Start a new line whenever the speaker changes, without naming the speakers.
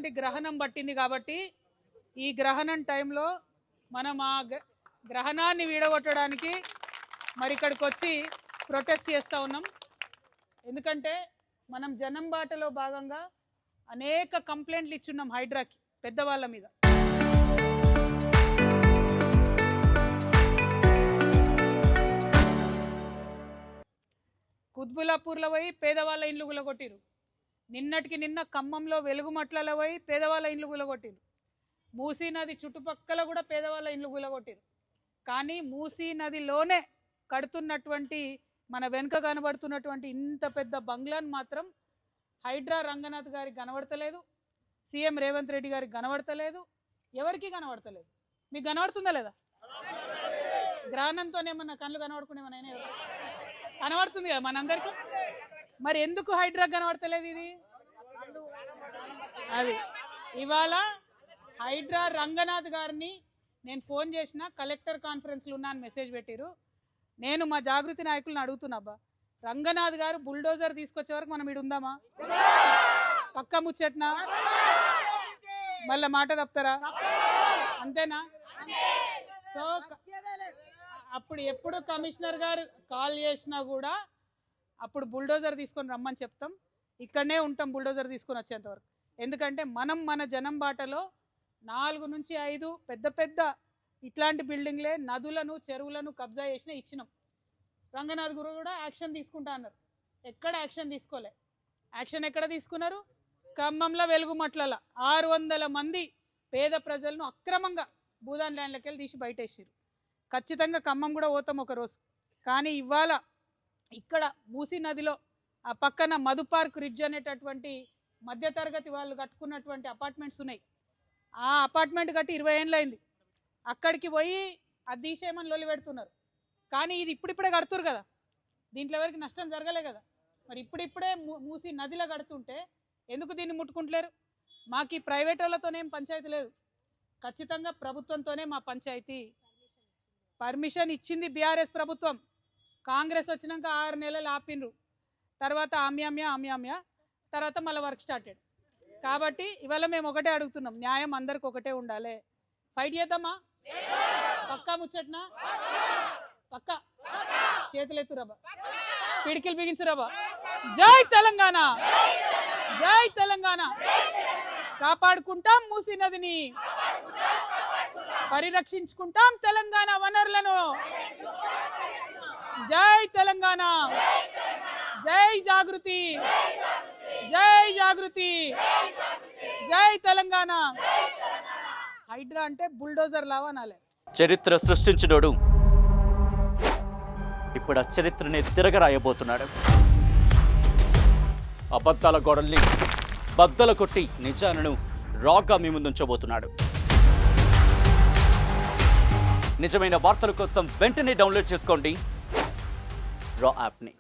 ఉన్నటువంటి గ్రహణం పట్టింది కాబట్టి ఈ గ్రహణం టైంలో మనం ఆ గ్రహణాన్ని వీడగొట్టడానికి మరి ఇక్కడికి వచ్చి ప్రొటెస్ట్ చేస్తూ ఉన్నాం. ఎందుకంటే మనం జనం బాటలో భాగంగా అనేక కంప్లైంట్లు ఇచ్చున్నాం హైడ్రాకి పెద్దవాళ్ళ మీద. కుత్బులాపూర్లో పోయి పేదవాళ్ళ ఇండ్లు గులగొట్టిరు. నిన్నటికి నిన్న ఖమ్మంలో వెలుగుమట్లలో పోయి పేదవాళ్ళ ఇండ్లు గులగొట్టిరు. మూసీ నది చుట్టుపక్కల కూడా పేదవాళ్ళ ఇండ్లు గులగొట్టిరు. కానీ మూసీ నదిలోనే కడుతున్నటువంటి మన వెనుక కనబడుతున్నటువంటి ఇంత పెద్ద బంగ్లాను మాత్రం హైడ్రా రంగనాథ్ గారికి కనబడతలేదు, సీఎం రేవంత్ రెడ్డి గారికి కనబడతలేదు, ఎవరికి కనబడతలేదు. మీకు కనబడుతుందా లేదా? గ్రహణంతోనేమన్నా కళ్ళు కనబడుకునేమన్నా కనబడుతుంది కదా మనందరికీ. మరి ఎందుకు హైడ్రా కనబడతలేదు? ఇది అది ఇవాళ హైడ్రా రంగనాథ్ గారిని నేను ఫోన్ చేసిన, కలెక్టర్ కాన్ఫరెన్స్లో ఉన్నాను మెసేజ్ పెట్టిరు. నేను మా జాగృతి నాయకులను అడుగుతున్నా, అబ్బా రంగనాథ్ గారు బుల్డోజర్ తీసుకొచ్చే వరకు మనం ఇడు ఉందామా? పక్క ముచ్చట్నా? మళ్ళీ మాట తప్పుతారా? అంతేనా? సో అప్పుడు ఎప్పుడు కమిషనర్ గారు కాల్ చేసినా కూడా అప్పుడు బుల్డోజర్ తీసుకొని రమ్మని చెప్తాం. ఇక్కడనే ఉంటాం బుల్డోజర్ తీసుకొని వచ్చేంత వరకు. ఎందుకంటే మనం మన జనం బాటలో 4 నుంచి 5 పెద్ద పెద్ద ఇట్లాంటి బిల్డింగ్లే నదులను చెరువులను కబ్జా చేసిన ఇచ్చినాం. రంగనాథ్ గురు కూడా యాక్షన్ తీసుకుంటా అన్నారు. ఎక్కడ యాక్షన్ తీసుకోలే. యాక్షన్ ఎక్కడ తీసుకున్నారు? ఖమ్మంలో వెలుగుమట్లలో 600 మంది పేద ప్రజలను అక్రమంగా భూదాన్ ల్యాండ్లకి వెళ్ళి తీసి బయటేసారు. ఖచ్చితంగా ఖమ్మం కూడా పోతాం ఒకరోజు. కానీ ఇవాళ ఇక్కడ మూసీ నదిలో ఆ పక్కన మధు పార్క్ రిడ్జ్ అనేటటువంటి మధ్యతరగతి వాళ్ళు కట్టుకున్నటువంటి అపార్ట్మెంట్స్ ఉన్నాయి. ఆ అపార్ట్మెంట్ కట్టి 20 ఏళ్ళు అయింది. అక్కడికి పోయి అది తీసేయమని లొల్లి పెడుతున్నారు. కానీ ఇది ఇప్పుడిప్పుడే కడుతురు కదా, దీంట్లో ఎవరికి నష్టం జరగలే కదా. మరి ఇప్పుడిప్పుడే మూసీ నదిలో కడుతుంటే ఎందుకు దీన్ని ముట్టుకుంటలేరు? మాకు ఈ ప్రైవేట్ వాళ్ళతోనేం పంచాయతీ లేదు, ఖచ్చితంగా ప్రభుత్వంతోనే మా పంచాయతీ. పర్మిషన్ ఇచ్చింది బీఆర్ఎస్ ప్రభుత్వం. కాంగ్రెస్ వచ్చినాక 6 నెలలు ఆపిండ్రు. తర్వాత ఆమ్యామ్యా తర్వాత మళ్ళీ వర్క్ స్టార్టెడ్. కాబట్టి ఇవాళ మేము ఒకటే అడుగుతున్నాం, న్యాయం అందరికి ఒకటే ఉండాలి. ఫైట్ చేద్దామా? పక్కా ముచ్చట్నా? పక్కా చేతులు ఎత్తురాబా, పిడికిలు బిగించురాబా. జై తెలంగాణ, జై తెలంగాణ. కాపాడుకుంటాం మూసీ నదిని, పరిరక్షించుకుంటాం తెలంగాణ వనరులను. జై తెలంగాణ, జై జాగృతి, జై జాగృతి, జై తెలంగాణ. హైడ్రా అంటే బుల్డోజర్ లావా అనాలి.
చరిత్ర సృష్టించినోడు ఇప్పుడు ఆ చరిత్రని తిరగరాయబోతున్నాడు. అబద్ధాల గోడల్ని బద్దల కొట్టి నిజాలను రాగా మీ ముందుంచబోతున్నాడు. నిజమైన వార్తల కోసం వెంటనే డౌన్లోడ్ చేసుకోండి రా యాప్ని.